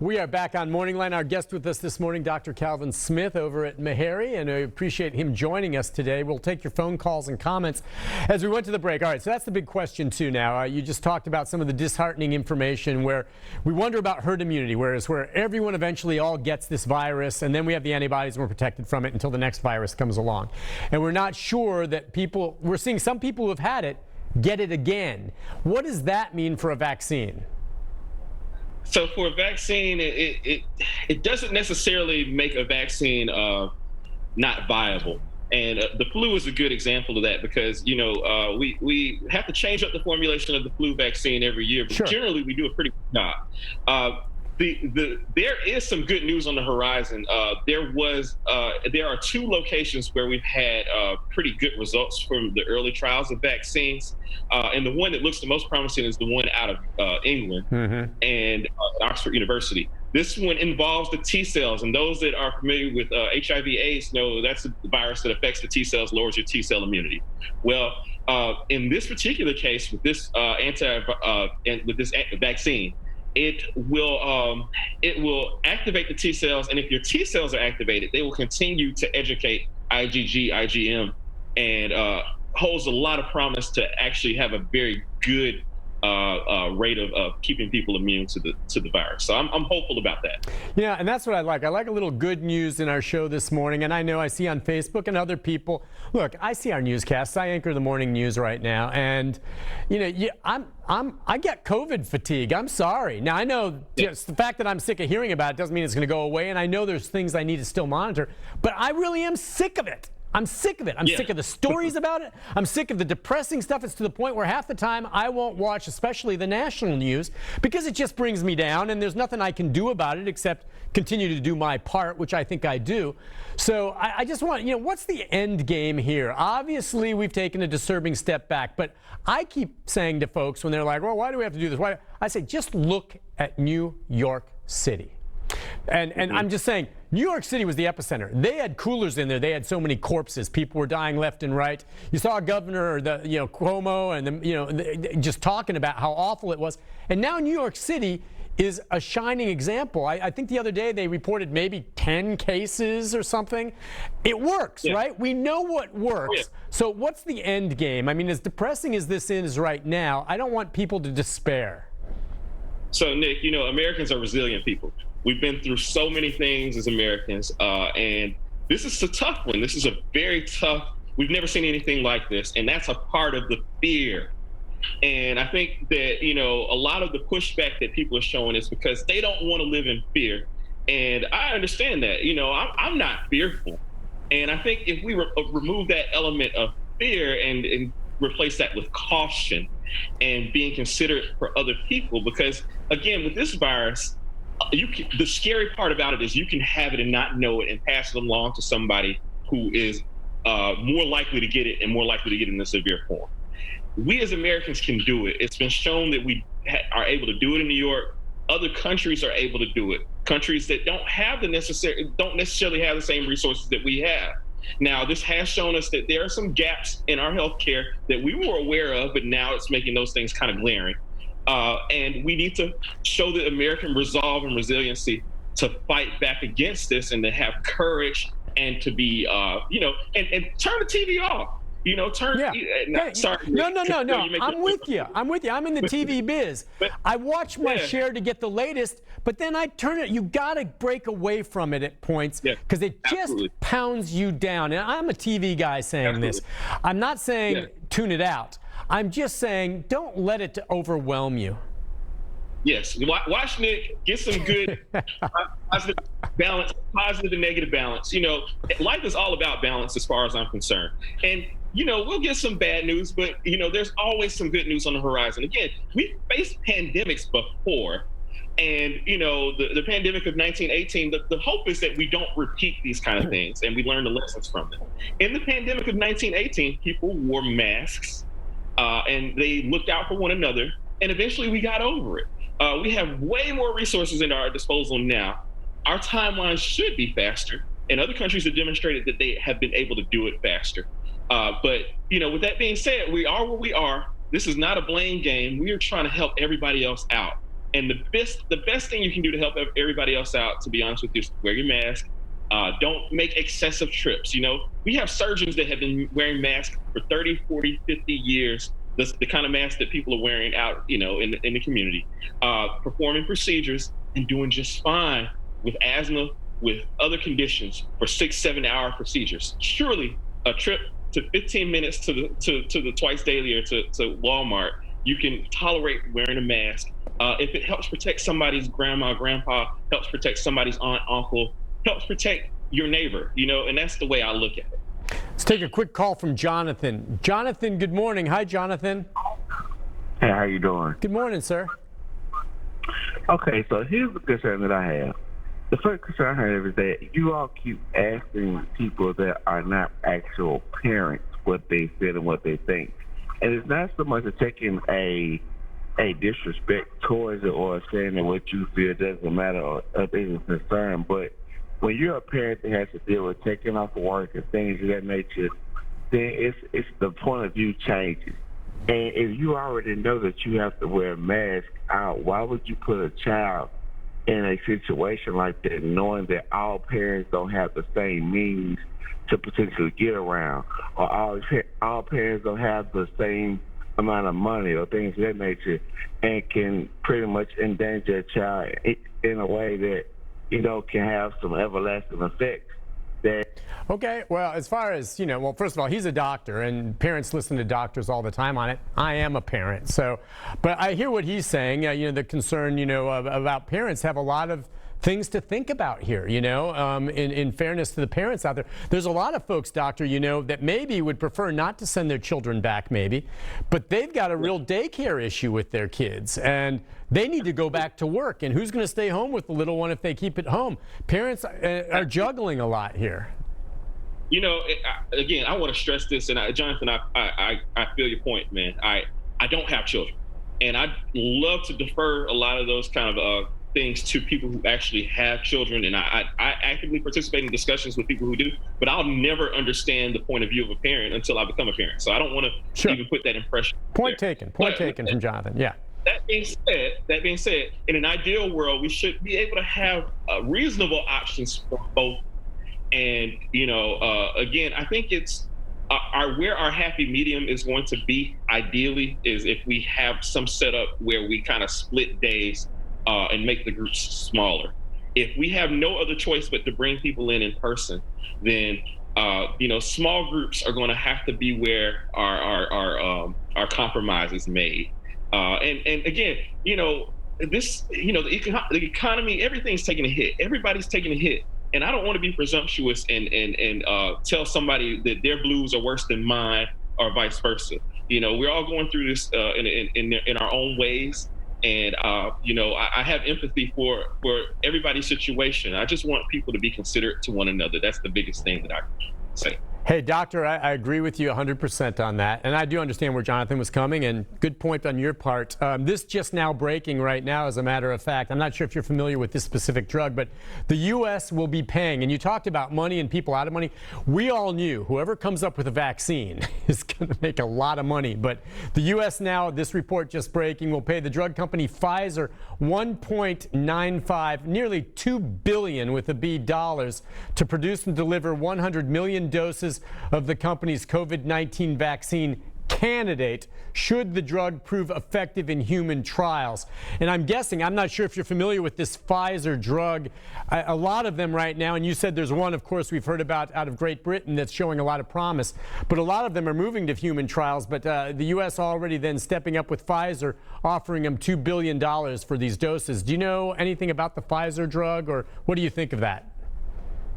We are back on Morning Line. Our guest with us this morning, Dr. Calvin Smith over at Meharry, and I appreciate him joining us today. We'll take your phone calls and comments as we went to the break. All right, so that's the big question, too, now. You just talked about some of the disheartening information where we wonder about herd immunity, where everyone eventually all gets this virus, and then we have the antibodies and we're protected from it until the next virus comes along. And we're not sure that we're seeing some people who have had it get it again. What does that mean for a vaccine? So for a vaccine, it doesn't necessarily make a vaccine not viable. And the flu is a good example of that because, we have to change up the formulation of the flu vaccine every year, but generally we do a pretty good job. There is some good news on the horizon. There are 2 locations where we've had pretty good results from the early trials of vaccines. And the one that looks the most promising is the one out of England and Oxford University. This one involves the T cells, and those that are familiar with HIV/AIDS know that's the virus that affects the T cells, lowers your T cell immunity. Well, in this particular case, with this vaccine, it will activate the T cells, and if your T cells are activated, they will continue to educate IgG, IgM, and holds a lot of promise to actually have a very good rate of keeping people immune to the virus. So I'm hopeful about that. Yeah, and that's what I like. I like a little good news in our show this morning, and I know I see on Facebook and other people. Look, I see our newscasts. I anchor the morning news right now, and I get COVID fatigue. I'm sorry. Now I know just the fact that I'm sick of hearing about it doesn't mean it's going to go away, and I know there's things I need to still monitor, but I really am sick of it. I'm sick of it. I'm sick of the stories about it. I'm sick of the depressing stuff. It's to the point where half the time I won't watch, especially the national news, because it just brings me down, and there's nothing I can do about it except continue to do my part, which I think I do. So I just want, what's the end game here? Obviously, we've taken a disturbing step back, but I keep saying to folks when they're like, well, why do we have to do this? Why? I say, just look at New York City. And I'm just saying, New York City was the epicenter. They had coolers in there. They had so many corpses. People were dying left and right. You saw a governor, or Cuomo, and just talking about how awful it was. And now New York City is a shining example. I think the other day they reported maybe 10 cases or something. It works, right? We know what works. So what's the end game? I mean, as depressing as this is right now, I don't want people to despair. So, Nick, Americans are resilient people. We've been through so many things as Americans, and this is a tough one. This is a very tough, we've never seen anything like this, and that's a part of the fear. And I think that, a lot of the pushback that people are showing is because they don't want to live in fear. And I understand that, I'm not fearful. And I think if we remove that element of fear and replace that with caution and being considerate for other people, because again, with this virus, the scary part about it is you can have it and not know it and pass it along to somebody who is more likely to get it and more likely to get it in a severe form. We as Americans can do it. It's been shown that we are able to do it in New York. Other countries are able to do it. Countries that don't necessarily have the same resources that we have. Now, this has shown us that there are some gaps in our healthcare that we were aware of, but now it's making those things kind of glaring. And we need to show the American resolve and resiliency to fight back against this and to have courage and to be, and turn the TV off. Sorry. No. I'm with you. I'm in the TV biz. I watch my share to get the latest, but then I turn it. You got to break away from it at points because it just pounds you down. And I'm a TV guy saying this. I'm not saying tune it out. I'm just saying don't let it overwhelm you. Yes. Watch Nick get some good positive balance, positive and negative balance. Life is all about balance as far as I'm concerned. And we'll get some bad news, but, there's always some good news on the horizon. Again, we've faced pandemics before. And, the pandemic of 1918, the hope is that we don't repeat these kind of things and we learn the lessons from them. In the pandemic of 1918, people wore masks and they looked out for one another. And eventually we got over it. We have way more resources at our disposal now. Our timeline should be faster. And other countries have demonstrated that they have been able to do it faster. But, with that being said, we are where we are. This is not a blame game. We are trying to help everybody else out. And the best thing you can do to help everybody else out, to be honest with you, is wear your mask. Don't make excessive trips. We have surgeons that have been wearing masks for 30, 40, 50 years. The kind of mask that people are wearing out, in the community, performing procedures and doing just fine with asthma, with other conditions for 6, 7 hour procedures. Surely a trip to 15 minutes to the twice daily or to Walmart, you can tolerate wearing a mask. If it helps protect somebody's grandma, grandpa, helps protect somebody's aunt, uncle, helps protect your neighbor, and that's the way I look at it. Let's take a quick call from Jonathan. Jonathan, good morning. Hi, Jonathan. Hey, how you doing? Good morning, sir. Okay, so here's the concern that I have. The first concern I have is that you all keep asking people that are not actual parents what they feel and what they think. And it's not so much of taking a disrespect towards it or saying that what you feel doesn't matter or isn't concerned, but when you're a parent that has to deal with taking off of work and things of that nature, then it's the point of view changes. And if you already know that you have to wear a mask out, why would you put a child in a situation like that, knowing that all parents don't have the same means to potentially get around, or all parents don't have the same amount of money or things of that nature, and can pretty much endanger a child in a way that, can have some everlasting effects. Okay, well, as far as, first of all, he's a doctor, and parents listen to doctors all the time on it. I am a parent, but I hear what he's saying. The concern, about parents have a lot of things to think about here, in fairness to the parents out there. There's a lot of folks, doctor, that maybe would prefer not to send their children back, but they've got a real daycare issue with their kids, and they need to go back to work. And who's going to stay home with the little one if they keep it home? Parents are juggling a lot here. Again, I want to stress this, and Jonathan, I feel your point, man. I don't have children, and I'd love to defer a lot of those kind of things to people who actually have children, and I actively participate in discussions with people who do, but I'll never understand the point of view of a parent until I become a parent. So I don't want to even put that impression. Point taken from Jonathan. Yeah. That being said, in an ideal world, we should be able to have reasonable options for both. And again, I think it's where our happy medium is going to be ideally is if we have some setup where we kind of split days and make the groups smaller. If we have no other choice but to bring people in person, then small groups are going to have to be where our compromise is made. And again, the economy, everything's taking a hit. Everybody's taking a hit. And I don't want to be presumptuous and tell somebody that their blues are worse than mine or vice versa. We're all going through this in our own ways. And, I have empathy for everybody's situation. I just want people to be considerate to one another. That's the biggest thing that I can say. Hey, doctor, I agree with you 100% on that. And I do understand where Jonathan was coming, and good point on your part. This just now breaking right now, as a matter of fact. I'm not sure if you're familiar with this specific drug, but the U.S. will be paying, and you talked about money and people out of money. We all knew whoever comes up with a vaccine is going to make a lot of money. But the U.S. now, this report just breaking, will pay the drug company Pfizer $1.95, nearly $2 billion with a B dollars, to produce and deliver 100 million doses of the company's COVID-19 vaccine candidate should the drug prove effective in human trials. And I'm guessing, I'm not sure if you're familiar with this Pfizer drug, a lot of them right now, and you said there's one, of course, we've heard about out of Great Britain that's showing a lot of promise, but a lot of them are moving to human trials. But the U.S. already then stepping up with Pfizer, offering them $2 billion for these doses. Do you know anything about the Pfizer drug, or what do you think of that?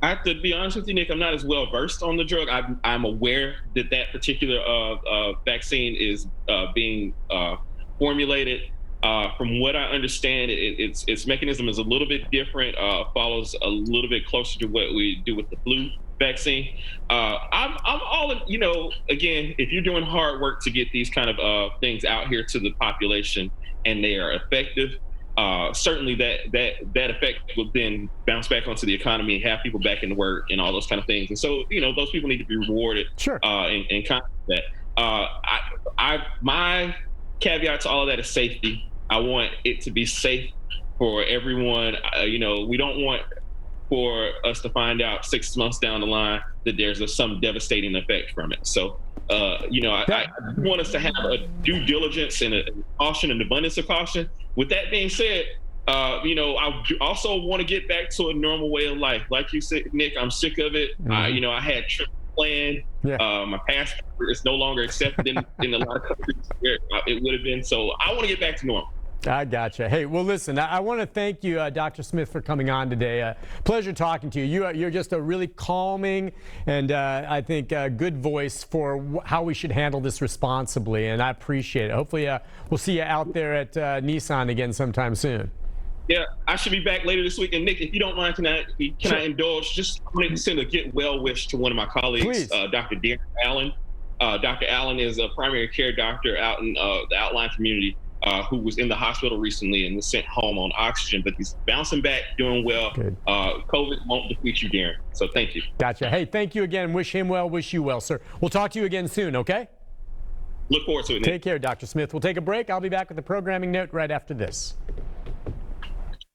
I have to be honest with you, Nick, I'm not as well versed on the drug. I'm aware that particular vaccine is being formulated. From what I understand, its mechanism is a little bit different, follows a little bit closer to what we do with the flu vaccine. I'm all in, again, if you're doing hard work to get these kind of things out here to the population and they are effective, certainly that effect will then bounce back onto the economy and have people back into work and all those kind of things. And so, those people need to be rewarded. Sure. And kind of that. My caveat to all of that is safety. I want it to be safe for everyone. We don't want for us to find out 6 months down the line that there's some devastating effect from it. So, I want us to have a due diligence and a caution and abundance of caution. With that being said, I also want to get back to a normal way of life. Like you said, Nick, I'm sick of it. Mm-hmm. I had trips planned. Yeah. My passport is no longer accepted in a lot of countries where it would have been. So I want to get back to normal. I gotcha. Hey, well, listen, I want to thank you, Dr. Smith, for coming on today. Pleasure talking to you. You're just a really calming and I think a good voice for how we should handle this responsibly, and I appreciate it. Hopefully, we'll see you out there at Nissan again sometime soon. Yeah, I should be back later this week. And Nick, if you don't mind, can I indulge? Just want to send a get well wish to one of my colleagues, Dr. Darren Allen. Dr. Allen is a primary care doctor out in the outlying community. Who was in the hospital recently and was sent home on oxygen, but he's bouncing back, doing well. Good. COVID won't defeat you, Darren. So thank you. Gotcha. Hey, thank you again. Wish him well, wish you well, sir. We'll talk to you again soon, okay? Look forward to it, Nick. Take care, Dr. Smith. We'll take a break. I'll be back with the programming note right after this.